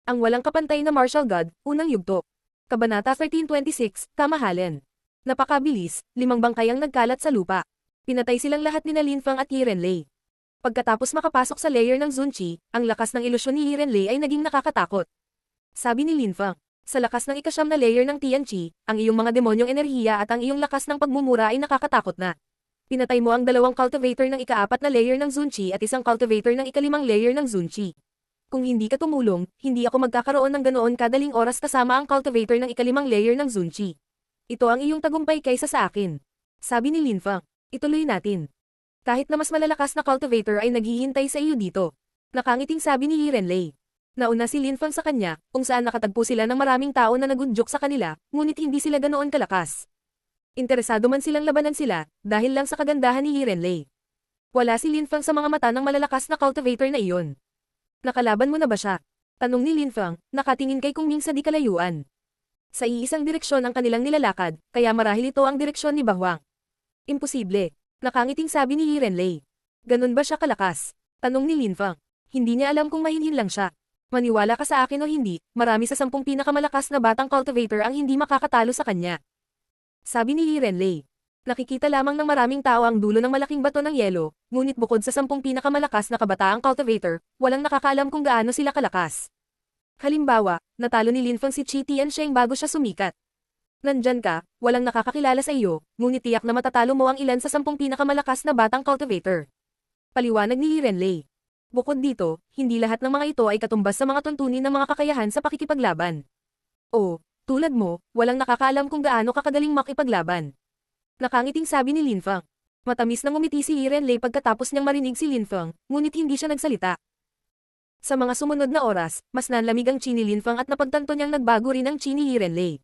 Ang walang kapantay na martial god, unang yugto. Kabanata 1326, Kamahalan. Napakabilis, 5 bangkay ang nagkalat sa lupa. Pinatay silang lahat ni Linfang at Yi Renlei. Pagkatapos makapasok sa layer ng Zunqi, ang lakas ng ilusyon ni Yi Renlei ay naging nakakatakot. Sabi ni Linfang, sa lakas ng ikasyam na layer ng Tianqi, ang iyong mga demonyong enerhiya at ang iyong lakas ng pagmumura ay nakakatakot na. Pinatay mo ang 2 cultivator ng ika-4 na layer ng Zunqi at 1 cultivator ng ika-5 layer ng Zunqi. Kung hindi ka tumulong, hindi ako magkakaroon ng ganoon kadaling oras kasama ang cultivator ng ika-5 layer ng Zunqi. Ito ang iyong tagumpay kaysa sa akin. Sabi ni Linfang, ituloy natin. Kahit na mas malalakas na cultivator ay naghihintay sa iyo dito. Nakangiting sabi ni Yi Renlei. Nauna si Linfang sa kanya, kung saan nakatagpo sila ng maraming tao na nagunjok sa kanila, ngunit hindi sila ganoon kalakas. Interesado man silang labanan sila, dahil lang sa kagandahan ni Yi Renlei. Wala si Linfang sa mga mata ng malalakas na cultivator na iyon. Nakalaban mo na ba siya? Tanong ni Linfang, nakatingin kay Kung Ming sa di kalayuan. Sa iisang direksyon ang kanilang nilalakad, kaya marahil ito ang direksyon ni Bahwang. Imposible. Nakangiting sabi ni Yi Renlei. Ganun ba siya kalakas? Tanong ni Linfang. Hindi niya alam kung mahinhin lang siya. Maniwala ka sa akin o hindi, marami sa 10 pinakamalakas na batang cultivator ang hindi makakatalo sa kanya. Sabi ni Yi Renlei. Nakikita lamang ng maraming tao ang dulo ng malaking bato ng yelo, ngunit bukod sa 10 pinakamalakas na kabataang cultivator, walang nakakaalam kung gaano sila kalakas. Halimbawa, natalo ni Linfang si Qi Tiansheng bago siya sumikat. Nandyan ka, walang nakakakilala sa iyo, ngunit tiyak na matatalo mo ang ilan sa 10 pinakamalakas na batang cultivator. Paliwanag ni Yi Renlei. Bukod dito, hindi lahat ng mga ito ay katumbas sa mga tuntunin ng mga kakayahan sa pakikipaglaban. O, tulad mo, walang nakakaalam kung gaano kakagaling makipaglaban. Nakangiting sabi ni Linfang. Matamis na ngumiti si Yi Renlei pagkatapos niyang marinig si Linfang, ngunit hindi siya nagsalita. Sa mga sumunod na oras, mas nanlamig ang Qi ni Linfang at napagtanto niyang nagbago rin ang Qi ni Yi Renlei.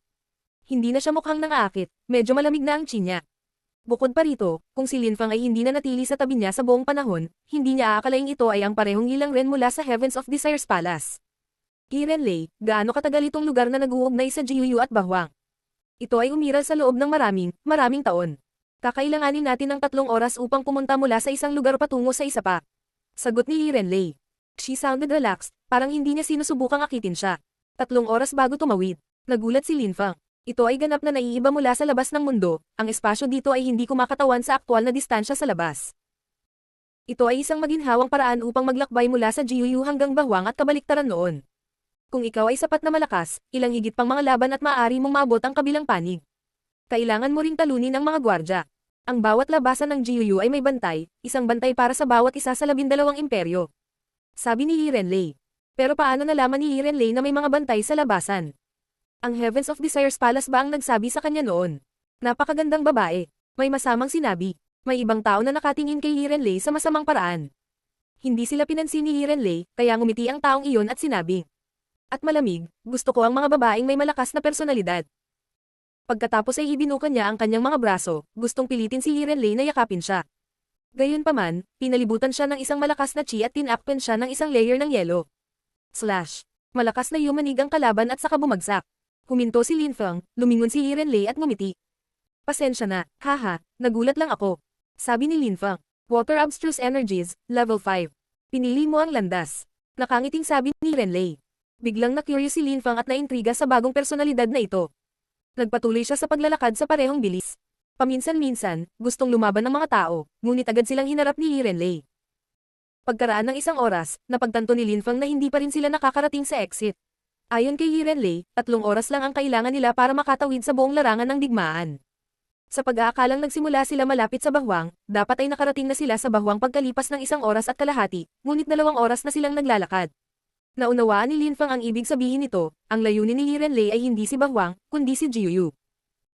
Hindi na siya mukhang nangaakit, medyo malamig na ang Qi niya. Bukod pa rito, kung si Linfang ay hindi na natili sa tabi niya sa buong panahon, hindi niya aakalaing ito ay ang parehong Yilang Ren mula sa Heavens of Desire's Palace. Yi Renlei, gaano katagal itong lugar na nag-uugnay sa Jiuyu at Bahwang? Ito ay umiral sa loob ng maraming taon. Kakailanganin natin ng 3 oras upang pumunta mula sa isang lugar patungo sa isa pa. Sagot ni Yi Renlei. She sounded relaxed, parang hindi niya sinusubukang akitin siya. 3 oras bago tumawid. Nagulat si Linfang. Ito ay ganap na naiiba mula sa labas ng mundo, ang espasyo dito ay hindi kumakatawan sa aktwal na distansya sa labas. Ito ay isang maginhawang paraan upang maglakbay mula sa Jiuyu hanggang Bahwang at kabaliktaran noon. Kung ikaw ay sapat na malakas, ilang higit pang mga laban at maaari mong maabot ang kabilang panig. Kailangan mo ring talunin ang mga gwardya. Ang bawat labasan ng Jiuyu ay may bantay, isang bantay para sa bawat isa sa 12 imperyo. Sabi ni Yi Renlei. Pero paano nalaman ni Yi Renlei na may mga bantay sa labasan? Ang Heavens of Desire's Palace ba ang nagsabi sa kanya noon? Napakagandang babae. May masamang sinabi. May ibang tao na nakatingin kay Yi Renlei sa masamang paraan. Hindi sila pinansin ni Yi Renlei, kaya ngumiti ang taong iyon at sinabi. At malamig, gusto ko ang mga babaeng may malakas na personalidad. Pagkatapos ay ibinukan niya ang kanyang mga braso, gustong pilitin si Yi Renlei na yakapin siya. Gayunpaman, pinalibutan siya ng isang malakas na Qi at tinakpan siya ng isang layer ng yelo. Slash. Malakas na yumanig ang kalaban at saka bumagsak. Huminto si Linfang, lumingon si Yi Renlei at ngumiti. Pasensya na, haha, nagulat lang ako. Sabi ni Linfang. Water Abstruse Energies, Level 5. Pinili mo ang landas. Nakangiting sabi ni Renlei. Biglang na-curious si Linfang at naintriga sa bagong personalidad na ito. Nagpatuloy siya sa paglalakad sa parehong bilis. Paminsan-minsan, gustong lumaban ng mga tao, ngunit agad silang hinarap ni Yi Renlei. Pagkaraan ng isang oras, napagtanto ni Linfang na hindi pa rin sila nakakarating sa exit. Ayon kay Yi Renlei, 3 oras lang ang kailangan nila para makatawid sa buong larangan ng digmaan. Sa pag-aakalang nagsimula sila malapit sa Bahwang, dapat ay nakarating na sila sa Bahwang pagkalipas ng 1 oras at kalahati, ngunit 2 oras na silang naglalakad. Naunawaan ni Linfang ang ibig sabihin nito, ang layunin ni Yi Renlei ay hindi si Bahwang, kundi si Jiuyu.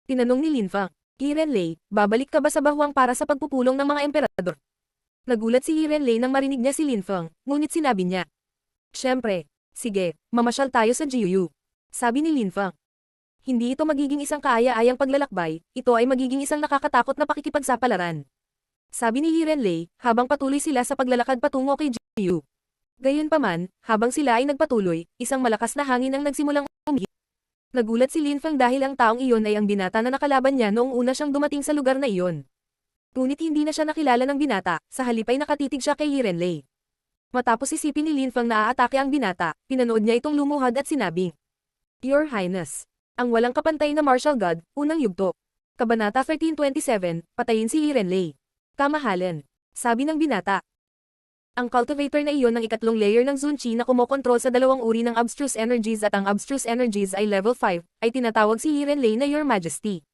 Tinanong ni Linfang, Yi Renlei, babalik ka ba sa Bahwang para sa pagpupulong ng mga emperador? Nagulat si Yi Renlei nang marinig niya si Linfang, ngunit sinabi niya. Siyempre, sige, mamasyal tayo sa Jiuyu. Sabi ni Linfang. Hindi ito magiging isang kaaya-ayang paglalakbay, ito ay magiging isang nakakatakot na pakikipagsapalaran. Sabi ni Yi Renlei, habang patuloy sila sa paglalakad patungo kay Jiuyu. Gayunpaman, habang sila ay nagpatuloy, isang malakas na hangin ang nagsimulang umihip. Nagulat si Linfang dahil ang taong iyon ay ang binata na nakalaban niya noong una siyang dumating sa lugar na iyon. Ngunit hindi na siya nakilala ng binata, sa halip ay nakatitig siya kay Yi Renlei. Matapos isipin ni Linfang na aatake ang binata, pinanood niya itong lumuhad at sinabing, Your Highness. Ang walang kapantay na martial god, unang yugto. Kabanata 1327, patayin si Irenlei. Kamahalan. Sabi ng binata. Ang cultivator na iyon ng ikatlong layer ng Zunchi na kumokontrol sa dalawang uri ng abstruse energies at ang abstruse energies ay level 5, ay tinatawag si Irenlei na Your Majesty.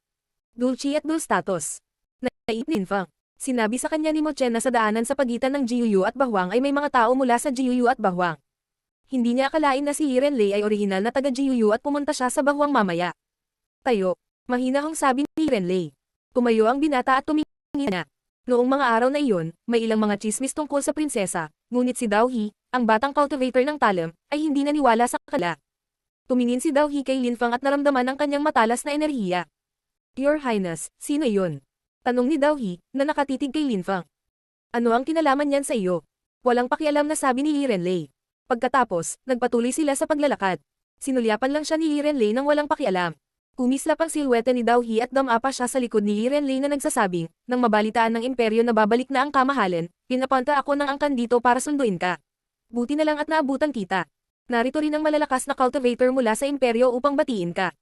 Dulci at Dul status. Nait Linfang. Sinabi sa kanya ni Mo Chen na sa daanan sa pagitan ng Jiuyu at Bahwang ay may mga tao mula sa Jiuyu at Bahwang. Hindi niya akalain na si Irenlei ay orihinal na taga Jiuyu at pumunta siya sa Bahwang mamaya. Tayo. Mahinahong sabi ni Irenlei. Tumayo ang binata at tumingin niya. Noong mga araw na iyon, may ilang mga chismis tungkol sa prinsesa, ngunit si Dao He, ang batang cultivator ng Talem, ay hindi naniwala sa kanila. Tumingin si Dao He kay Linfang at naramdaman ang kanyang matalas na enerhiya. Your Highness, sino iyon? Tanong ni Dao He, na nakatitig kay Linfang. Ano ang kinalaman niyan sa iyo? Walang pakialam na sabi ni Irenlei. Pagkatapos, nagpatuloy sila sa paglalakad. Sinulyapan lang siya ni Irenlei nang walang pakialam. Kumislap ang silwete ni Dao He at damapa siya sa likod ni Irenlei na nagsasabing, nang mabalitaan ng imperyo na babalik na ang kamahalan, pinapunta ako ng angkan dito para sunduin ka. Buti na lang at naabutan kita. Narito rin ang malalakas na cultivator mula sa imperyo upang batiin ka.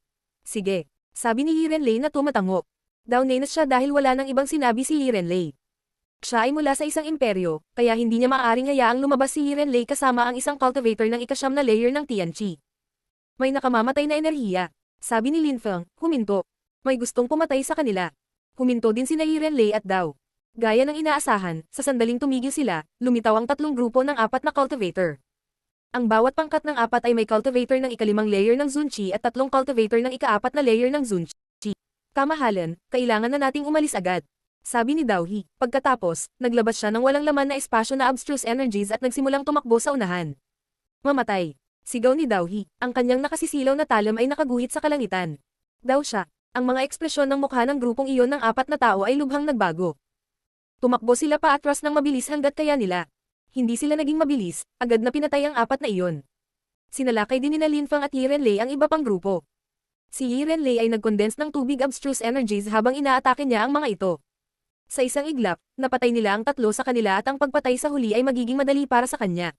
Sige, sabi ni Irenlei na tumatango. Downness siya dahil wala nang ibang sinabi si Irenlei. Siya ay mula sa isang imperyo, kaya hindi niya maaaring hayaang lumabas si Irenlei kasama ang isang cultivator ng ikasyam na layer ng Tianqi. May nakamamatay na enerhiya. Sabi ni Linfang, huminto. May gustong pumatay sa kanila. Huminto din sina Irenlei at Dao. Gaya ng inaasahan, sa sandaling tumigil sila, lumitaw ang tatlong grupo ng apat na cultivator. Ang bawat pangkat ng apat ay may cultivator ng ikalimang layer ng Zunchi at tatlong cultivator ng ikaapat na layer ng Zunchi. Kamahalan, kailangan na nating umalis agad. Sabi ni Dao He. Pagkatapos, naglabas siya ng walang laman na espasyo na abstruse energies at nagsimulang tumakbo sa unahan. Mamatay. Sigaw ni Dao He. Ang kanyang nakasisilaw na talam ay nakaguhit sa kalangitan. Daw siya. Ang mga ekspresyon ng mukha ng grupong iyon ng apat na tao ay lubhang nagbago. Tumakbo sila paatras ng mabilis hanggat kaya nila. Hindi sila naging mabilis, agad na pinatay ang apat na iyon. Sinalakay din ni Linfang at Irenlei ang iba pang grupo. Si Irenlei ay nag-condense ng tubig abstruse energies habang inaatake niya ang mga ito. Sa isang iglap, napatay nila ang tatlo sa kanila at ang pagpatay sa huli ay magiging madali para sa kanya.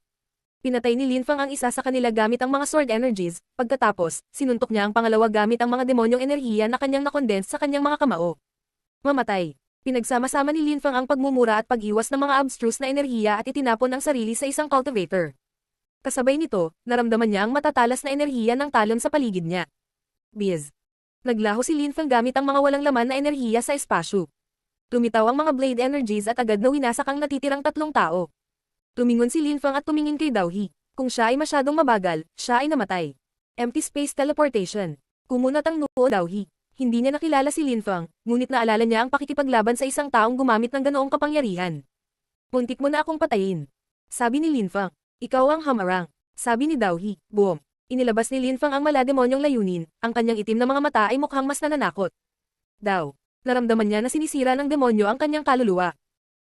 Pinatay ni Linfang ang isa sa kanila gamit ang mga sword energies, pagkatapos, sinuntok niya ang pangalawa gamit ang mga demonyong enerhiya na kanyang na-condense sa kanyang mga kamao. Mamatay. Pinagsama-sama ni Linfang ang pagmumura at pag-iwas ng mga abstruse na enerhiya at itinapon ang sarili sa isang cultivator. Kasabay nito, naramdaman niya ang matatalas na enerhiya ng talon sa paligid niya. Biz. Naglaho si Linfang gamit ang mga walang laman na enerhiya sa espasyo. Lumitaw ang mga blade energies at agad na winasak ang natitirang tatlong tao. Tumingon si Linfang at tumingin kay Dao He. Kung siya ay masyadong mabagal, siya ay namatay. Empty space teleportation. Kumunat ang noo Dao He. Hindi niya nakilala si Linfang, ngunit naalala niya ang pakikipaglaban sa isang taong gumamit ng ganoong kapangyarihan. Muntik mo na akong patayin. Sabi ni Linfang. Ikaw ang hamarang. Sabi ni Dao He. Boom. Inilabas ni Linfang ang malademonyong layunin, ang kanyang itim na mga mata ay mukhang mas nananakot. Dao. Naramdaman niya na sinisira ng demonyo ang kanyang kaluluwa.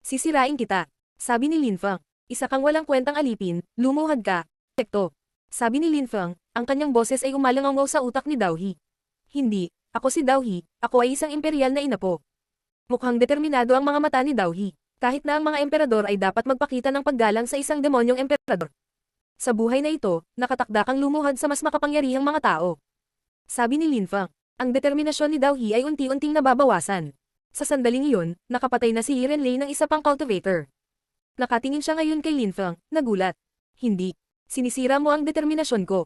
Sisirain kita. Sabi ni Linfang. Isa kang walang kwentang alipin, lumuhad ka. Tekto. Sabi ni Linfang, ang kanyang boses ay umalangaw sa utak ni Dao He. Hindi, ako si Dao He, ako ay isang imperial na inapo. Mukhang determinado ang mga mata ni Dao He. Kahit na ang mga emperador ay dapat magpakita ng paggalang sa isang demonyong emperador. Sa buhay na ito, nakatakda kang lumuhad sa mas makapangyarihang mga tao. Sabi ni Linfang, ang determinasyon ni Dao He ay unti-unting nababawasan. Sa sandaling iyon, nakapatay na si Irenlei ng isa pang cultivator. Nakatingin siya ngayon kay Linfang, nagulat. Hindi. Sinisira mo ang determinasyon ko.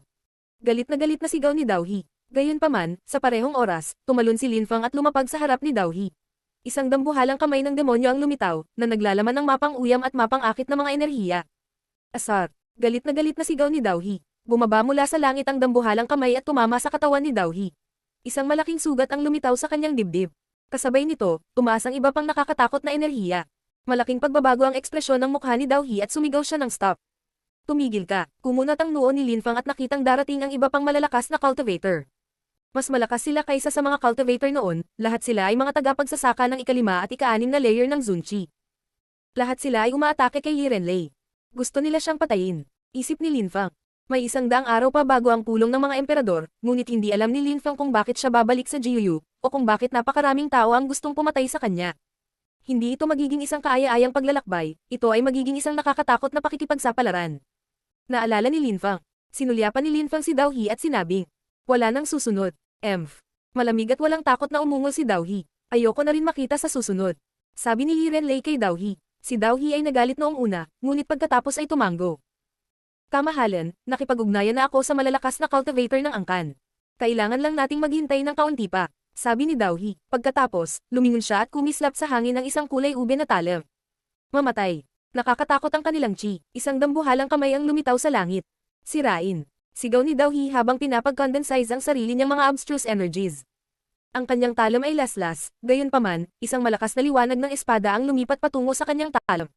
Galit na sigaw ni Dao He. Gayunpaman, sa parehong oras, tumalon si Linfang at lumapag sa harap ni Dao He. Isang dambuhalang kamay ng demonyo ang lumitaw, na naglalaman ng mapang uyam at mapang akit na mga enerhiya. Asar. Galit na sigaw ni Dao He. Bumaba mula sa langit ang dambuhalang kamay at tumama sa katawan ni Dao He. Isang malaking sugat ang lumitaw sa kanyang dibdib. Kasabay nito, tumaas ang iba pang nakakatakot na enerhiya. Malaking pagbabago ang ekspresyon ng mukha ni Dao He at sumigaw siya ng stop. Tumigil ka. Kumunat ang noo ni Linfang at nakitang darating ang iba pang malalakas na cultivator. Mas malakas sila kaysa sa mga cultivator noon, lahat sila ay mga tagapagsasaka ng ikalima at ika-anim na layer ng Zunchi. Lahat sila ay umaatake kay Irenlei. Gusto nila siyang patayin. Isip ni Linfang. May 100 araw pa bago ang pulong ng mga emperador, ngunit hindi alam ni Linfang kung bakit siya babalik sa Jiuyu, o kung bakit napakaraming tao ang gustong pumatay sa kanya. Hindi ito magiging isang kaaya-ayang paglalakbay, ito ay magiging isang nakakatakot na pakikipagsapalaran. Naalala ni Linfang. Sinulyapan ni Linfang si Dao He at sinabing, wala nang susunod. Malamig at walang takot na umungol si Dao He. Ayoko na rin makita sa susunod. Sabi ni Li Renlei kay Dao He. Si Dao He ay nagalit noong una, ngunit pagkatapos ay tumango. Kamahalan, nakipag-ugnayan na ako sa malalakas na cultivator ng angkan. Kailangan lang nating maghintay ng kaunti pa. Sabi ni Dao He. Pagkatapos, lumingon siya at kumislap sa hangin ng isang kulay ube na talem. Mamatay. Nakakatakot ang kanilang chi. Isang dambuhalang kamay ang lumitaw sa langit. Sirain. Sigaw ni Dao He habang pinapag-condensize ang sarili niyang mga abstruse energies. Ang kanyang talem ay laslas, gayunpaman, isang malakas na liwanag ng espada ang lumipat patungo sa kanyang talem.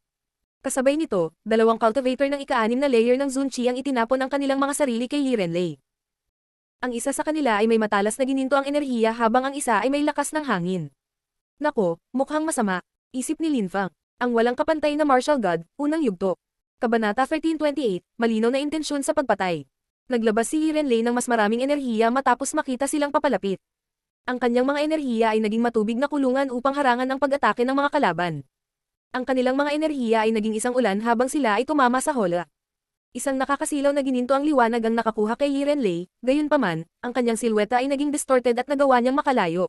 Kasabay nito, dalawang cultivator ng ika-6 na layer ng Zun Chi ang itinapon ang kanilang mga sarili kay Li Renlei. Ang isa sa kanila ay may matalas na gininto ang enerhiya habang ang isa ay may lakas ng hangin. Nako, mukhang masama, isip ni Linfang. Ang walang kapantay na martial god, unang yugto. Kabanata 1328, malinaw na intensyon sa pagpatay. Naglabas si Li Renlei ng mas maraming enerhiya matapos makita silang papalapit. Ang kanyang mga enerhiya ay naging matubig na kulungan upang harangan ang pag-atake ng mga kalaban. Ang kanilang mga enerhiya ay naging isang ulan habang sila ay tumama sa hola. Isang nakakasilaw na gininto ang liwanag ang nakakuha kay Li Renlei, gayunpaman, ang kanyang silweta ay naging distorted at nagawa niyang makalayo.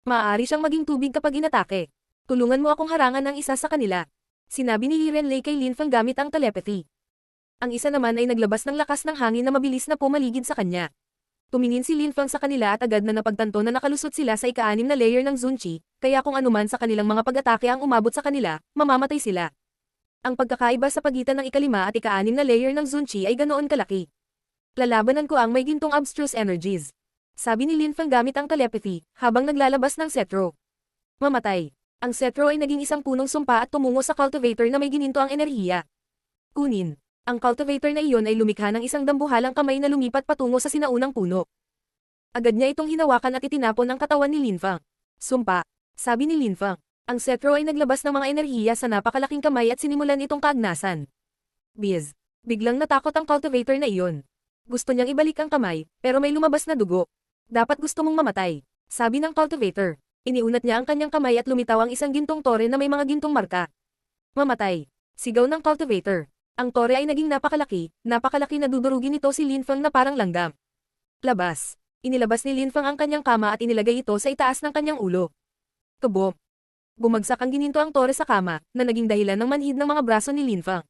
Maaari siyang maging tubig kapag inatake. Tulungan mo akong harangan ng isa sa kanila. Sinabi ni Li Renlei kay Linfang gamit ang telepathy. Ang isa naman ay naglabas ng lakas ng hangin na mabilis na pumaligid sa kanya. Tumingin si Linfang sa kanila at agad na napagtanto na nakalusot sila sa ika-6 na layer ng Zun Chi, kaya kung anuman sa kanilang mga pag-atake ang umabot sa kanila, mamamatay sila. Ang pagkakaiba sa pagitan ng ika-5 at ika-6 na layer ng Zun Chi ay ganoon kalaki. Lalabanan ko ang may gintong abstruse energies. Sabi ni Linfang gamit ang telepathy, habang naglalabas ng cetro. Mamatay. Ang cetro ay naging isang punong sumpa at tumungo sa cultivator na may gininto ang enerhiya. Kunin. Ang cultivator na iyon ay lumikha ng isang dambuhalang kamay na lumipat patungo sa sinaunang puno. Agad niya itong hinawakan at itinapon ang katawan ni Linfang. Sumpa. Sabi ni Linfang. Ang cetro ay naglabas ng mga enerhiya sa napakalaking kamay at sinimulan itong kaagnasan. Biglang natakot ang cultivator na iyon. Gusto niyang ibalik ang kamay, pero may lumabas na dugo. Dapat gusto mong mamatay. Sabi ng cultivator. Iniunat niya ang kanyang kamay at lumitaw ang isang gintong tore na may mga gintong marka. Mamatay. Sigaw ng cultivator. Ang tore ay naging napakalaki na dudurugin nito si Linfang na parang langgam. Labas. Inilabas ni Linfang ang kanyang kama at inilagay ito sa itaas ng kanyang ulo. Kabom. Bumagsak ang gininto ang tore sa kama, na naging dahilan ng manhid ng mga braso ni Linfang.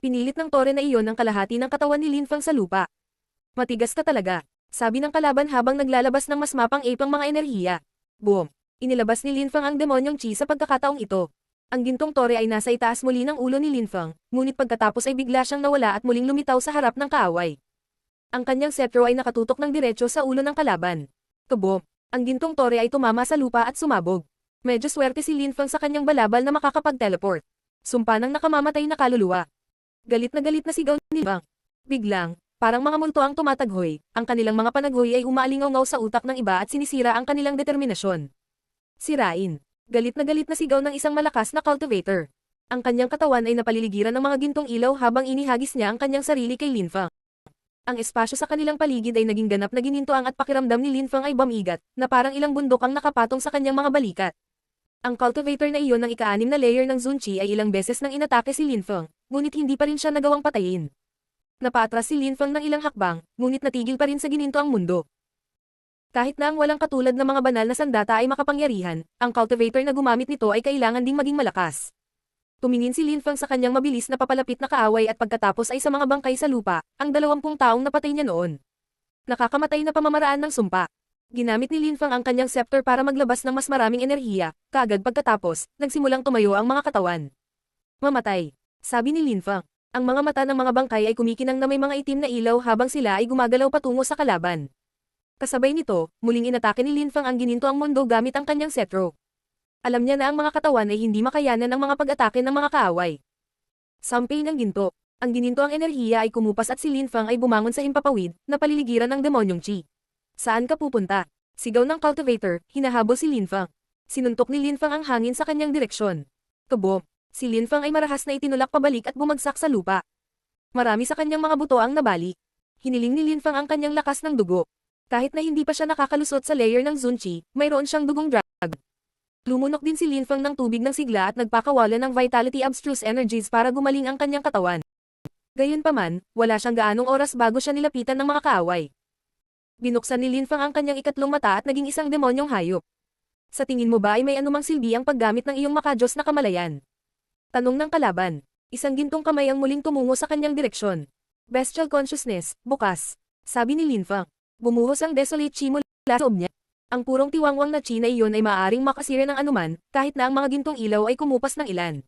Pinilit ng tore na iyon ang kalahati ng katawan ni Linfang sa lupa. Matigas ka talaga, sabi ng kalaban habang naglalabas ng mas mapang-ipang mga enerhiya. Boom. Inilabas ni Linfang ang demonyong chi sa pagkakataong ito. Ang gintong tore ay nasa itaas muli ng ulo ni Linfang, ngunit pagkatapos ay bigla siyang nawala at muling lumitaw sa harap ng kaaway. Ang kanyang cetro ay nakatutok ng diretso sa ulo ng kalaban. Kabom! Ang gintong tore ay tumama sa lupa at sumabog. Medyo swerte si Linfang sa kanyang balabal na makakapag-teleport. Sumpa ng nakamamatay na kaluluwa. Galit na sigaw ni Linfang. Biglang, parang mga multo ang tumataghoy, ang kanilang mga panaghoy ay umaalingaw sa utak ng iba at sinisira ang kanilang determinasyon. Sirain. Galit na sigaw ng isang malakas na cultivator. Ang kanyang katawan ay napaliligiran ng mga gintong ilaw habang inihagis niya ang kanyang sarili kay Linfang. Ang espasyo sa kanilang paligid ay naging ganap na ginintoang at pakiramdam ni Linfang ay bamigat, na parang ilang bundok ang nakapatong sa kanyang mga balikat. Ang cultivator na iyon ng ika-6 na layer ng Zun Chi ay ilang beses nang inatake si Linfang, ngunit hindi pa rin siya nagawang patayin. Napaatras si Linfang ng ilang hakbang, ngunit natigil pa rin sa gininto ang mundo. Kahit na ang walang katulad na mga banal na sandata ay makapangyarihan, ang cultivator na gumamit nito ay kailangan ding maging malakas. Tumingin si Linfang sa kanyang mabilis na papalapit na kaaway at pagkatapos ay sa mga bangkay sa lupa, ang 20 taong napatay niya noon. Nakakamatay na pamamaraan ng sumpa. Ginamit ni Linfang ang kanyang scepter para maglabas ng mas maraming enerhiya, kaagad pagkatapos, nagsimulang tumayo ang mga katawan. Mamatay. Sabi ni Linfang. Ang mga mata ng mga bangkay ay kumikinang na may mga itim na ilaw habang sila ay gumagalaw patungo sa kalaban. Kasabay nito, muling inatake ni Linfang ang gininto ang mundo gamit ang kanyang cetro. Alam niya na ang mga katawan ay hindi makayanan ng mga pag-atake ng mga kaaway. Sampay ng ginto. Ang gininto ang enerhiya ay kumupas at si Linfang ay bumangon sa himpapawid, na paliligiran ng demonyong chi. Saan ka pupunta? Sigaw ng cultivator, hinahabol si Linfang. Sinuntok ni Linfang ang hangin sa kanyang direksyon. Kabom! Si Linfang ay marahas na itinulak pabalik at bumagsak sa lupa. Marami sa kanyang mga buto ang nabali. Hiniling ni Linfang ang kanyang lakas ng dugo. Kahit na hindi pa siya nakakalusot sa layer ng Zun Chi, mayroon siyang dugong drag. Lumunok din si Linfang ng tubig ng sigla at nagpakawalan ng vitality abstruse energies para gumaling ang kanyang katawan. Gayunpaman, wala siyang gaanong oras bago siya nilapitan ng mga kaaway. Binuksan ni Linfang ang kanyang ikatlong mata at naging isang demonyong hayop. Sa tingin mo ba ay may anumang silbi ang paggamit ng iyong makajos na kamalayan? Tanong ng kalaban. Isang gintong kamay ang muling tumungo sa kanyang direksyon. Bestial consciousness, bukas. Sabi ni Linfang. Bumuhos ang desolate chi mula sa loob niya. Ang purong tiwangwang na chi na iyon ay maaaring makasira ng anuman, kahit na ang mga gintong ilaw ay kumupas ng ilan.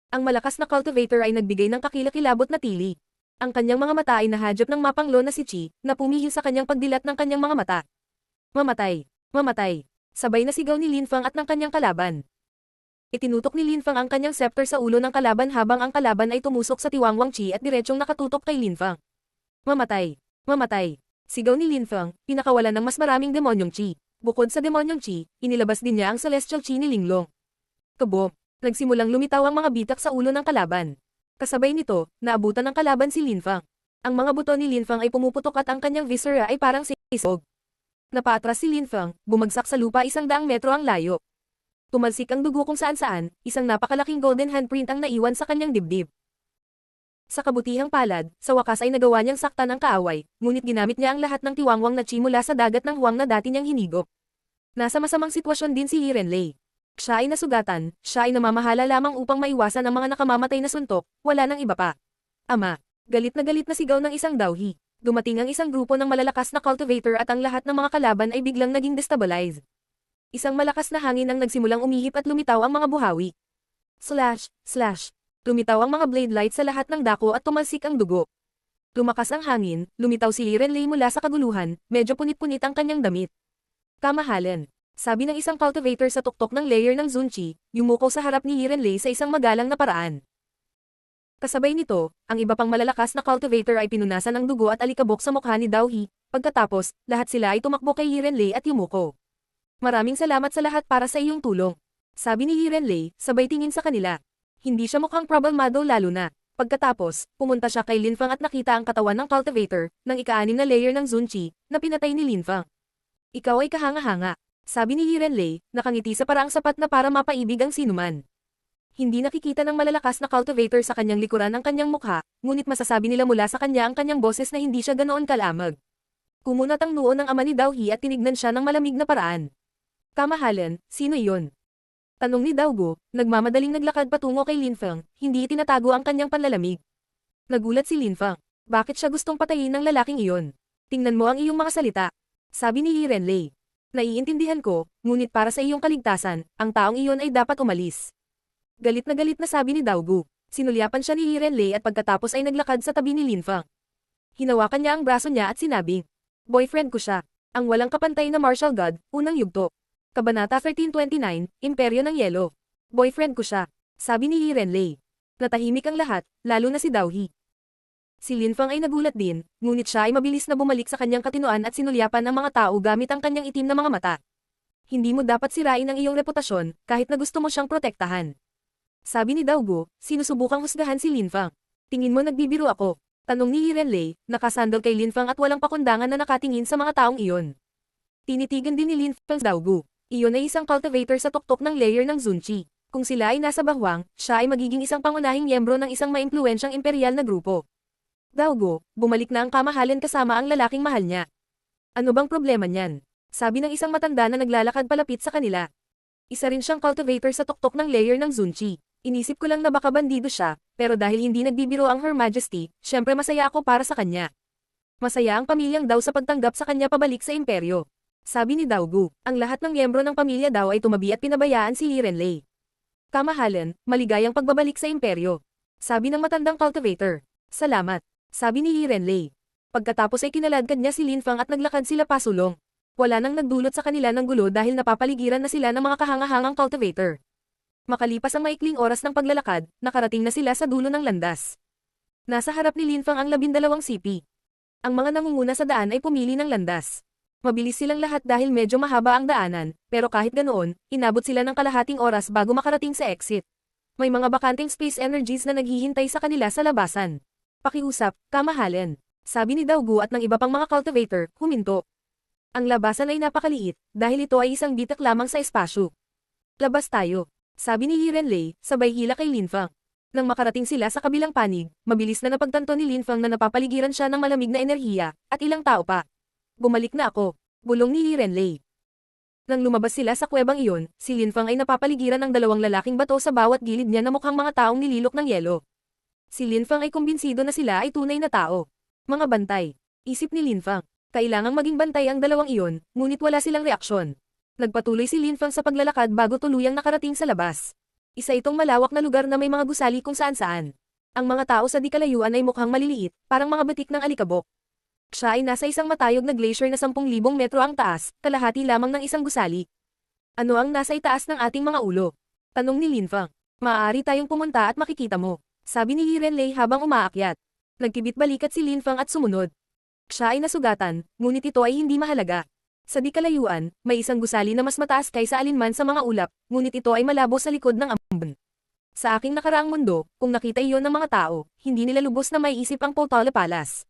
Ang malakas na cultivator ay nagbigay ng kakilakilabot na tili. Ang kanyang mga mata ay nahadyap ng mapanglo na si Chi, na pumihil sa kanyang pagdilat ng kanyang mga mata. Mamatay! Mamatay! Sabay na sigaw ni Linfang at ng kanyang kalaban. Itinutok ni Linfang ang kanyang scepter sa ulo ng kalaban habang ang kalaban ay tumusok sa tiwangwang Chi at diretsyong nakatutok kay Linfang. Mamatay! Mamatay! Sigaw ni Linfang, pinakawalan ng mas maraming demonyong Chi. Bukod sa demonyong Chi, inilabas din niya ang celestial Chi ni Linglong. Kabom! Nagsimulang lumitaw ang mga bitak sa ulo ng kalaban. Kasabay nito, naabutan ng kalaban si Linfang. Ang mga buto ni Linfang ay pumuputok at ang kanyang viscera ay parang sisig. Napaatras si Linfang, bumagsak sa lupa 100 metro ang layo. Tumalsik ang dugo kung saan-saan, isang napakalaking golden handprint ang naiwan sa kanyang dibdib. Sa kabutihang palad, sa wakas ay nagawa niyang saktan ang kaaway, ngunit ginamit niya ang lahat ng tiwangwang na chi mula sa dagat ng huwang na dati niyang hinigop. Nasa masamang sitwasyon din si Yirenlei. Siya ay nasugatan, siya ay namamahala lamang upang maiwasan ang mga nakamamatay na suntok, wala nang iba pa. Ama, galit na sigaw ng isang dawhi. Dumating ang isang grupo ng malalakas na cultivator at ang lahat ng mga kalaban ay biglang naging destabilized. Isang malakas na hangin ang nagsimulang umihip at lumitaw ang mga buhawi. Slash, slash. Lumitaw ang mga blade light sa lahat ng dako at tumalsik ang dugo. Lumakas ang hangin, lumitaw si Yirenlei mula sa kaguluhan, medyo punit-punit ang kanyang damit. Kamahalan. Sabi ng isang cultivator sa tuktok ng layer ng Zunchi, yumuko sa harap ni Yirenlei sa isang magalang na paraan. Kasabay nito, ang iba pang malalakas na cultivator ay pinunasan ng dugo at alikabok sa mukha ni Dawhi, pagkatapos, lahat sila ay tumakbo kay Yirenlei at yumuko. Maraming salamat sa lahat para sa iyong tulong. Sabi ni Yirenlei, sabay tingin sa kanila. Hindi siya mukhang problemado lalo na. Pagkatapos, pumunta siya kay Linfang at nakita ang katawan ng cultivator, ng ika-6 na layer ng Zunchi, na pinatay ni Linfang. Ikaw ay kahanga-hanga. Sabi ni Yirenlei, nakangiti sa paraang sapat na para mapaibig ang sinuman. Hindi nakikita ng malalakas na cultivator sa kanyang likuran ang kanyang mukha, ngunit masasabi nila mula sa kanya ang kanyang boses na hindi siya ganoon kalamag. Kumunat ang noo ng ama ni Dawhi at tinignan siya ng malamig na paraan. Kamahalan, sino iyon? Tanong ni Dawgo, nagmamadaling naglakad patungo kay Linfang, hindi itinatago ang kanyang panlalamig. Nagulat si Linfang. Bakit siya gustong patayin ng lalaking iyon? Tingnan mo ang iyong mga salita. Sabi ni Yirenlei. Naiintindihan ko, ngunit para sa iyong kaligtasan, ang taong iyon ay dapat umalis. Galit na sabi ni Dawgo. Sinulyapan siya ni Yirenlei at pagkatapos ay naglakad sa tabi ni Linfang. Hinawakan niya ang braso niya at sinabing, boyfriend ko siya. Ang walang kapantay na martial god, unang yugto. Kabanata 1329, Imperyo ng Yelo. Boyfriend ko siya. Sabi ni Yirenlei. Natahimik ang lahat, lalo na si Dawhi. Si Linfang ay nagulat din, ngunit siya ay mabilis na bumalik sa kanyang katinoan at sinulyapan ang mga tao gamit ang kanyang itim na mga mata. Hindi mo dapat sirain ang iyong reputasyon, kahit na gusto mo siyang protektahan. Sabi ni Dawgo, sinusubukang husgahan si Linfang. Tingin mo nagbibiro ako? Tanong ni Yirenlei, nakasandal kay Linfang at walang pakundangan na nakatingin sa mga taong iyon. Tinitigan din ni Linfang Dawgo. Iyon ay isang cultivator sa tuktok ng layer ng Zunchi. Kung sila ay nasa bahwang, siya ay magiging isang pangunahing miyembro ng isang maimpluwensyang imperial na grupo. Dawgo, bumalik na ang kamahalan kasama ang lalaking mahal niya. Ano bang problema niyan? Sabi ng isang matanda na naglalakad palapit sa kanila. Isa rin siyang cultivator sa tuktok ng layer ng Zunchi. Inisip ko lang na baka bandido siya, pero dahil hindi nagbibiro ang Her Majesty, syempre masaya ako para sa kanya. Masaya ang pamilyang daw sa pagtanggap sa kanya pabalik sa imperyo. Sabi ni Dawgo, ang lahat ng miyembro ng pamilya daw ay tumabi at pinabayaan si Yirenlei. Kamahalan, maligayang pagbabalik sa imperyo. Sabi ng matandang cultivator. Salamat. Sabi ni Yirenlei. Pagkatapos ay kinaladkad niya si Linfang at naglakad sila pasulong. Wala nang nagdulot sa kanila ng gulo dahil napapaligiran na sila ng mga kahangahangang cultivator. Makalipas ang maikling oras ng paglalakad, nakarating na sila sa dulo ng landas. Nasa harap ni Linfang ang 12 sipi. Ang mga nangunguna sa daan ay pumili ng landas. Mabilis silang lahat dahil medyo mahaba ang daanan, pero kahit ganoon, inabot sila ng kalahating oras bago makarating sa exit. May mga bakanting space energies na naghihintay sa kanila sa labasan. Pakiusap, kamahalan. Sabi ni Dawgo at ng iba pang mga cultivator, huminto. Ang labasan ay napakaliit, dahil ito ay isang bitak lamang sa espasyo. Labas tayo. Sabi ni Hirenlei, sabay hila kay Linfang. Nang makarating sila sa kabilang panig, mabilis na napagtanto ni Linfang na napapaligiran siya ng malamig na enerhiya, at ilang tao pa. Bumalik na ako. Bulong ni Hirenlei. Nang lumabas sila sa kuwebang iyon, si Linfang ay napapaligiran ng dalawang lalaking bato sa bawat gilid niya na mukhang mga taong nililok ng yelo. Si Linfang ay kumbinsido na sila ay tunay na tao. Mga bantay. Isip ni Linfang. Kailangang maging bantay ang dalawang iyon, ngunit wala silang reaksyon. Nagpatuloy si Linfang sa paglalakad bago tuluyang nakarating sa labas. Isa itong malawak na lugar na may mga gusali kung saan-saan. Ang mga tao sa di kalayuan ay mukhang maliliit, parang mga batik ng alikabok. Siya ay nasa isang matayog na glacier na 10,000 metro ang taas, kalahati lamang ng isang gusali. Ano ang nasa itaas ng ating mga ulo? Tanong ni Linfang. Maaari tayong pumunta at makikita mo. Sabi ni Hirenlei habang umaakyat. Nagkibit balikat si Linfang at sumunod. Siya ay nasugatan, ngunit ito ay hindi mahalaga. Sa di kalayuan, may isang gusali na mas mataas kaysa alinman sa mga ulap, ngunit ito ay malabo sa likod ng ambon. Sa aking nakaraang mundo, kung nakita iyon ng mga tao, hindi nila lubos na maiisip ang Potala Palace.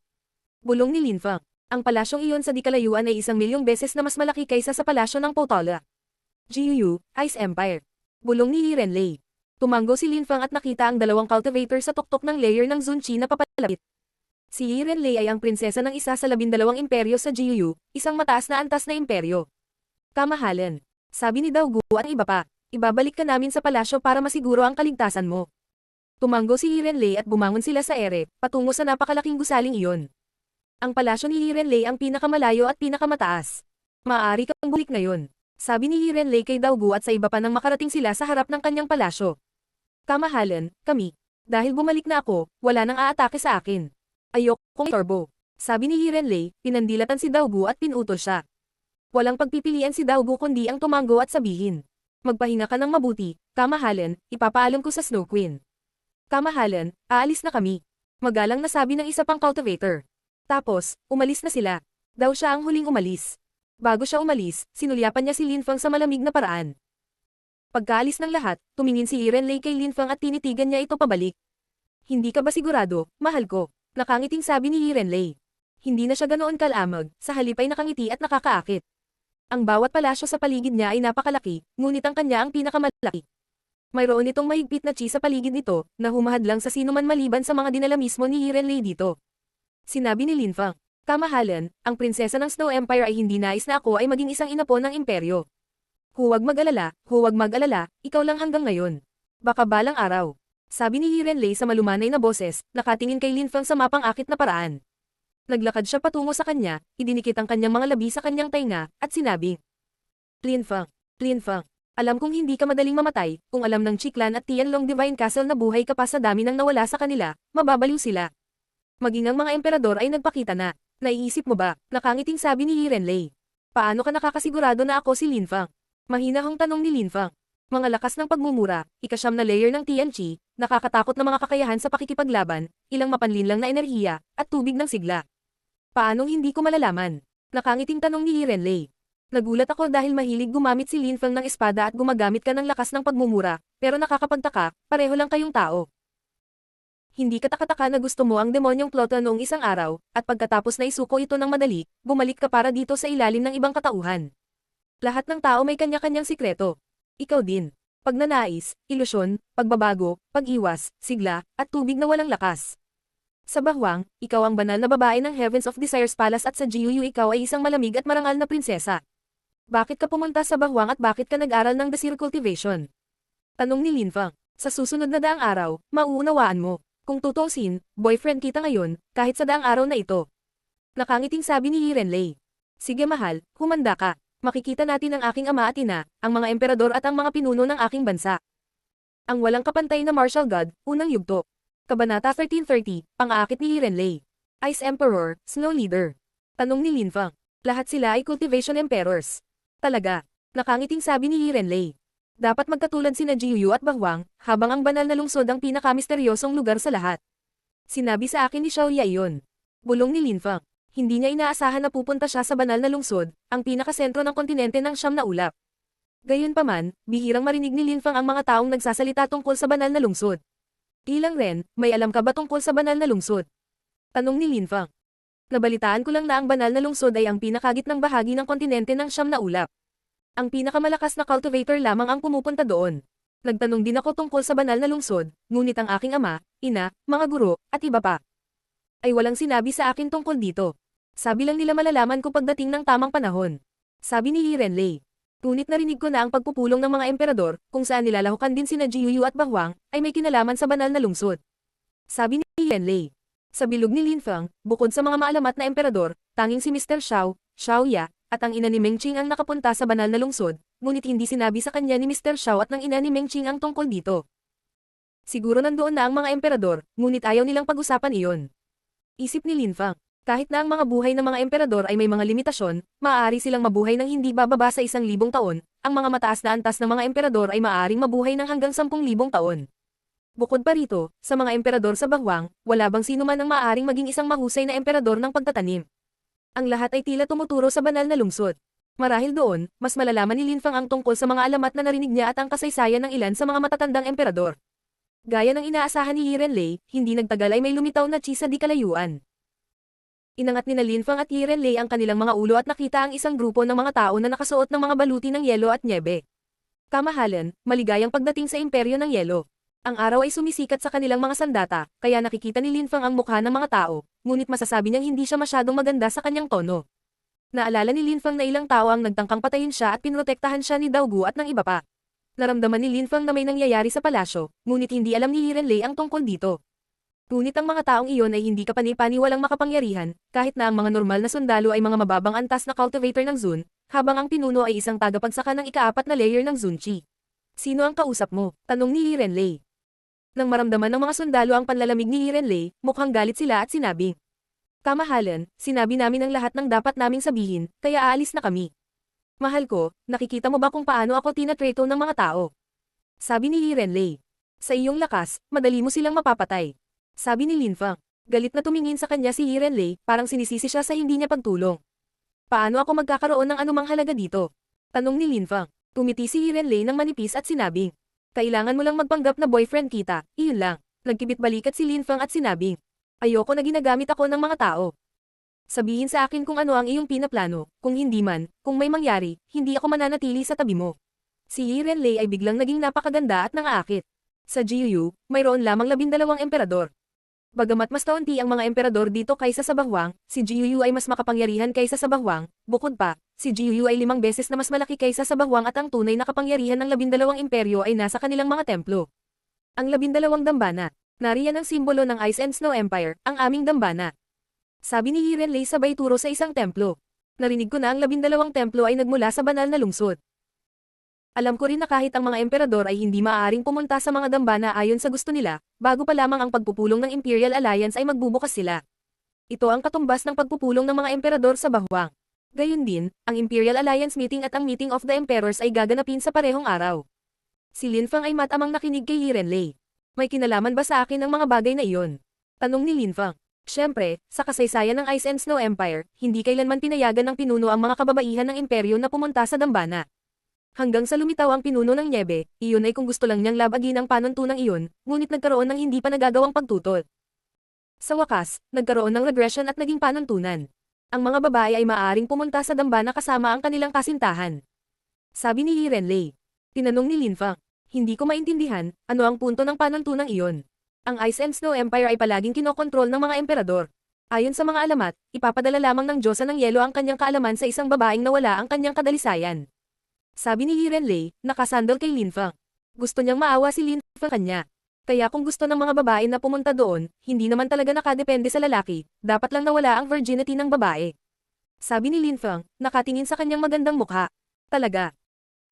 Bulong ni Linfang. Ang palasyong iyon sa di kalayuan ay 1,000,000 beses na mas malaki kaysa sa palasyo ng Potala. Jiuyu, Ice Empire. Bulong ni Hirenlei. Tumango si Linfang at nakita ang dalawang cultivator sa tuktok ng layer ng Zunchi na papalapit. Si Hirenlei ay ang prinsesa ng isa sa 12 imperyo sa Jiuyu, isang mataas na antas na imperyo. Kamahalan. Sabi ni Daogu at ang iba pa, ibabalik ka namin sa palasyo para masiguro ang kaligtasan mo. Tumango si Hirenlei at bumangon sila sa ere, patungo sa napakalaking gusaling iyon. Ang palasyo ni Hirenlei ang pinakamalayo at pinakamataas. Maaari kang bumalik ngayon. Sabi ni Hirenlei kay Daogu at sa iba pa nang makarating sila sa harap ng kanyang palasyo. Kamahalan, kami. Dahil bumalik na ako, wala nang aatake sa akin. Ayokong itorbo. Sabi ni Hirenlei, pinandilatan si Daogu at pinutol siya. Walang pagpipilian si Daogu kundi ang tumango at sabihin. Magpahinga ka ng mabuti, kamahalan, ipapaalam ko sa Snow Queen. Kamahalan, aalis na kami. Magalang na sabi ng isa pang cultivator. Tapos, umalis na sila. Daw siya ang huling umalis. Bago siya umalis, sinulyapan niya si Linfang sa malamig na paraan. Pagkaalis ng lahat, tumingin si Hirenlei kay Linfang at tinitigan niya ito pabalik. Hindi ka ba sigurado, mahal ko? Nakangiting sabi ni Hirenlei. Hindi na siya ganoon kalamag, sa halip ay nakangiti at nakakaakit. Ang bawat palasyo sa paligid niya ay napakalaki, ngunit ang kanya ang pinakamalaki. Mayroon itong mahigpit na chi sa paligid nito, na humahadlang sa sinuman maliban sa mga dinala mismo ni Hirenlei dito. Sinabi ni Linfang, kamahalan, ang prinsesa ng Snow Empire ay hindi nais na ako ay maging isang inapo ng imperyo. Huwag mag-alala, ikaw lang hanggang ngayon. Baka balang araw. Sabi ni Hirenlei sa malumanay na boses, nakatingin kay Linfang sa mapang-akit na paraan. Naglakad siya patungo sa kanya, idinikit ang kanyang mga labi sa kanyang tainga, at sinabi. Linfang, alam kong hindi ka madaling mamatay, kung alam ng Chiklan at Tianlong Divine Castle na buhay ka pa sa dami ng nawala sa kanila, mababaliw sila. Maging ang mga emperador ay nagpakita na. Naiisip mo ba? Nakangiting sabi ni Hirenlei. Paano ka nakakasigurado na ako si Linfang? Mahinahong tanong ni Linfang. Mga lakas ng pagmumura, ikasyam na layer ng Tianqi, nakakatakot na mga kakayahan sa pakikipaglaban, ilang mapanlinlang na enerhiya, at tubig ng sigla. Paanong hindi ko malalaman? Nakangiting tanong ni Hirenlei. Nagulat ako dahil mahilig gumamit si Linfang ng espada at gumagamit ka ng lakas ng pagmumura, pero nakakapagtaka, pareho lang kayong tao. Hindi katakataka na gusto mo ang demonyong Ploto noong isang araw, at pagkatapos na isuko ito ng madali, bumalik ka para dito sa ilalim ng ibang katauhan. Lahat ng tao may kanya-kanyang sikreto. Ikaw din. Pagnanais, ilusyon, pagbabago, pag-iwas, sigla, at tubig na walang lakas. Sa Bahwang, ikaw ang banal na babae ng Heavens of Desires Palace at sa Jiuyu ikaw ay isang malamig at marangal na prinsesa. Bakit ka pumunta sa Bahwang at bakit ka nag-aral ng Desir Cultivation? Tanong ni Linfang. Sa susunod na daang araw, mauunawaan mo. Kung tutuusin, boyfriend kita ngayon, kahit sa daang araw na ito. Nakangiting sabi ni Hirenlei. Sige mahal, humanda ka. Makikita natin ang aking ama at ina, ang mga emperador at ang mga pinuno ng aking bansa. Ang walang kapantay na martial god, unang yugto. Kabanata 1330, pang-aakit ni Hirenlei. Ice Emperor, Snow Leader. Tanong ni Linfang. Lahat sila ay cultivation emperors. Talaga. Nakangiting sabi ni Hirenlei. Dapat magkatulad sina Jiuyu at Bahwang, habang ang banal na lungsod ang pinakamisteryosong lugar sa lahat. Sinabi sa akin ni Xiaoya iyon. Bulong ni Linfang. Hindi niya inaasahan na pupunta siya sa banal na lungsod, ang pinakasentro ng kontinente ng siyam na ulap. Gayunpaman, bihirang marinig ni Linfang ang mga taong nagsasalita tungkol sa banal na lungsod. Ilang Ren, may alam ka ba tungkol sa banal na lungsod? Tanong ni Linfang. Nabalitaan ko lang na ang banal na lungsod ay ang pinakagitnang bahagi ng kontinente ng siyam na ulap. Ang pinakamalakas na cultivator lamang ang pumupunta doon. Nagtanong din ako tungkol sa banal na lungsod, ngunit ang aking ama, ina, mga guro, at iba pa ay walang sinabi sa akin tungkol dito. Sabi lang nila malalaman ko pagdating ng tamang panahon. Sabi ni Li Renlei. Ngunit narinig ko na ang pagpupulong ng mga emperador, kung saan nilalahukan din sina Jiuyu at Bahwang, ay may kinalaman sa banal na lungsod. Sabi ni Li Renlei. Sa bilog ni Lin Feng, bukod sa mga maalamat na emperador, tanging si Mr. Xiao, Xiao Ya, at ang ina ni Meng Qing ang nakapunta sa banal na lungsod, ngunit hindi sinabi sa kanya ni Mr. Xiao at ng ina ni Meng Qing ang tungkol dito. Siguro nandoon na ang mga emperador, ngunit ayaw nilang pag-usapan iyon. Isip ni Lin Feng. Kahit na ang mga buhay ng mga emperador ay may mga limitasyon, maaari silang mabuhay ng hindi bababa sa 1,000 taon, ang mga mataas na antas ng mga emperador ay maaaring mabuhay ng hanggang 10,000 taon. Bukod pa rito, sa mga emperador sa Bahwang, wala bang sino man ang maaaring maging isang mahusay na emperador ng pagtatanim. Ang lahat ay tila tumuturo sa banal na lungsod. Marahil doon, mas malalaman ni Lin Feng ang tungkol sa mga alamat na narinig niya at ang kasaysayan ng ilan sa mga matatandang emperador. Gaya ng inaasahan ni Li Renlei, hindi nagtagal ay may lumitaw na chi sa di kalayuan. Inangat nina Lin Feng at Li Renlei ang kanilang mga ulo at nakita ang isang grupo ng mga tao na nakasuot ng mga baluti ng yelo at nyebe. Kamahalan, maligayang pagdating sa imperyo ng yelo. Ang araw ay sumisikat sa kanilang mga sandata, kaya nakikita ni Lin Feng ang mukha ng mga tao, ngunit masasabi niyang hindi siya masyadong maganda sa kanyang tono. Naalala ni Lin Feng na ilang tao ang nagtangkang patayin siya at pinrotektahan siya ni Dao Gu at ng iba pa. Naramdaman ni Lin Feng na may nangyayari sa palasyo, ngunit hindi alam ni Li Renlei ang tungkol dito. Ngunit ang mga taong iyon ay hindi kapani-paniwalang makapangyarihan, kahit na ang mga normal na sundalo ay mga mababang antas na cultivator ng Zun, habang ang pinuno ay isang tagapagsaka ng ika-4 na layer ng Zunchi. Sino ang kausap mo? Tanong ni Li Renlei. Nang maramdaman ng mga sundalo ang panlalamig ni Li Renlei, mukhang galit sila at sinabi. Kamahalan, sinabi namin ang lahat ng dapat naming sabihin, kaya aalis na kami. Mahal ko, nakikita mo ba kung paano ako tinatreto ng mga tao? Sabi ni Li Renlei. Sa iyong lakas, madali mo silang mapapatay. Sabi ni Lin Feng. Galit na tumingin sa kanya si Li Renlei, parang sinisisi siya sa hindi niya pagtulong. Paano ako magkakaroon ng anumang halaga dito? Tanong ni Lin Feng. Tumiti si Li Renlei ng manipis at sinabing. Kailangan mo lang magpanggap na boyfriend kita, iyon lang. Nagkibit balikat si Lin Feng at sinabing. Ayoko na ginagamit ako ng mga tao. Sabihin sa akin kung ano ang iyong pinaplano, kung hindi man, kung may mangyari, hindi ako mananatili sa tabi mo. Si Li Renlei ay biglang naging napakaganda at nangaakit. Sa Jiuyu, mayroon lamang 12 emperador. Bagamat mas kaunti ang mga emperador dito kaysa sa Bahwang, si Jiuyu ay mas makapangyarihan kaysa sa Bahwang, bukod pa, si Jiuyu ay 5 beses na mas malaki kaysa sa Bahwang at ang tunay na kapangyarihan ng 12 imperyo ay nasa kanilang mga templo. Ang 12 dambana. Nariyan ang simbolo ng Ice and Snow Empire, ang aming dambana. Sabi ni Li Renlei sabay turo sa isang templo. Narinig ko na ang 12 templo ay nagmula sa banal na lungsod. Alam ko rin na kahit ang mga emperador ay hindi maaaring pumunta sa mga dambana ayon sa gusto nila, bago pa lamang ang pagpupulong ng Imperial Alliance ay magbubukas sila. Ito ang katumbas ng pagpupulong ng mga emperador sa Bahwang. Gayun din, ang Imperial Alliance meeting at ang Meeting of the Emperors ay gaganapin sa parehong araw. Si Lin Feng ay matamang nakinig kay Li Renlei. May kinalaman ba sa akin ang mga bagay na iyon? Tanong ni Lin Feng. Siyempre, sa kasaysayan ng Ice and Snow Empire, hindi kailanman pinayagan ng pinuno ang mga kababaihan ng imperyo na pumunta sa dambana. Hanggang sa lumitaw ang pinuno ng Nyebe, iyon ay kung gusto lang niyang labagin ang panuntunang iyon, ngunit nagkaroon ng hindi pa nagagawang pagtutol. Sa wakas, nagkaroon ng regression at naging panuntunan. Ang mga babae ay maaaring pumunta sa dambana kasama ang kanilang kasintahan. Sabi ni Li Renlei. Tinanong ni Lin Feng. Hindi ko maintindihan, ano ang punto ng panuntunang iyon? Ang Ice and Snow Empire ay palaging kinokontrol ng mga emperador. Ayon sa mga alamat, ipapadala lamang ng Diyosa ng Yelo ang kanyang kaalaman sa isang babaeng nawala ang kanyang kadalisayan. Sabi ni Li Renlei, nakasandal kay Lin Feng. Gusto niyang maawa si Lin Feng kanya. Kaya kung gusto ng mga babae na pumunta doon, hindi naman talaga nakadepende sa lalaki, dapat lang nawala ang virginity ng babae. Sabi ni Lin Feng, nakatingin sa kanyang magandang mukha. Talaga.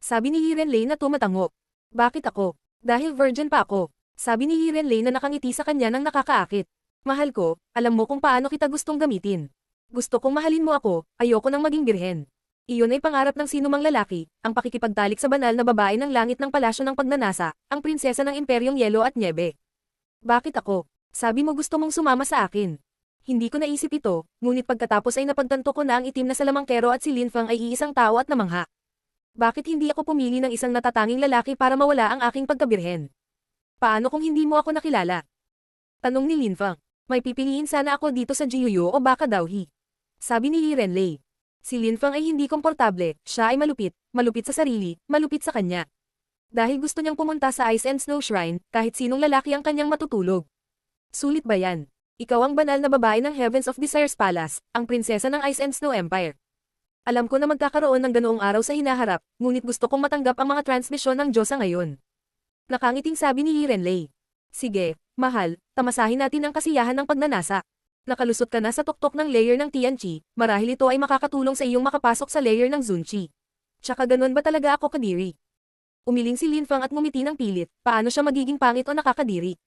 Sabi ni Li Renlei na tumatango. Bakit ako? Dahil virgin pa ako. Sabi ni Li Renlei na nakangiti sa kanya nang nakakaakit. Mahal ko, alam mo kung paano kita gustong gamitin. Gusto kong mahalin mo ako, ayoko nang maging birhen. Iyon ay pangarap ng sinumang lalaki, ang pakikipagtalik sa banal na babae ng langit ng palasyo ng pagnanasa, ang prinsesa ng imperyong Yelo at Nyebe. Bakit ako? Sabi mo gusto mong sumama sa akin. Hindi ko naisip ito, ngunit pagkatapos ay napagtanto ko na ang itim na salamangkero at si Lin Feng ay iisang tao at namangha. Bakit hindi ako pumili ng isang natatanging lalaki para mawala ang aking pagkabirhen? Paano kung hindi mo ako nakilala? Tanong ni Lin Feng. May pipiliin sana ako dito sa Jiuyu o baka Daohi. Sabi ni Li Renlei. Si Lin Fang ay hindi komportable, siya ay malupit, malupit sa sarili, malupit sa kanya. Dahil gusto niyang pumunta sa Ice and Snow Shrine, kahit sinong lalaki ang kanyang matutulog. Sulit ba yan? Ikaw ang banal na babae ng Heavens of Desires Palace, ang prinsesa ng Ice and Snow Empire. Alam ko na magkakaroon ng ganoong araw sa hinaharap, ngunit gusto kong matanggap ang mga transmisyon ng Diyosa ngayon. Nakangiting sabi ni Yi Renlei. Sige, mahal, tamasahin natin ang kasiyahan ng pagnanasa. Nakalusot ka na sa tuktok ng layer ng Tianqi, marahil ito ay makakatulong sa iyong makapasok sa layer ng Zunqi. Tsaka ganun ba talaga ako kadiri? Umiling si Lin Fang at ngumiti ng pilit, paano siya magiging pangit o nakakadiri?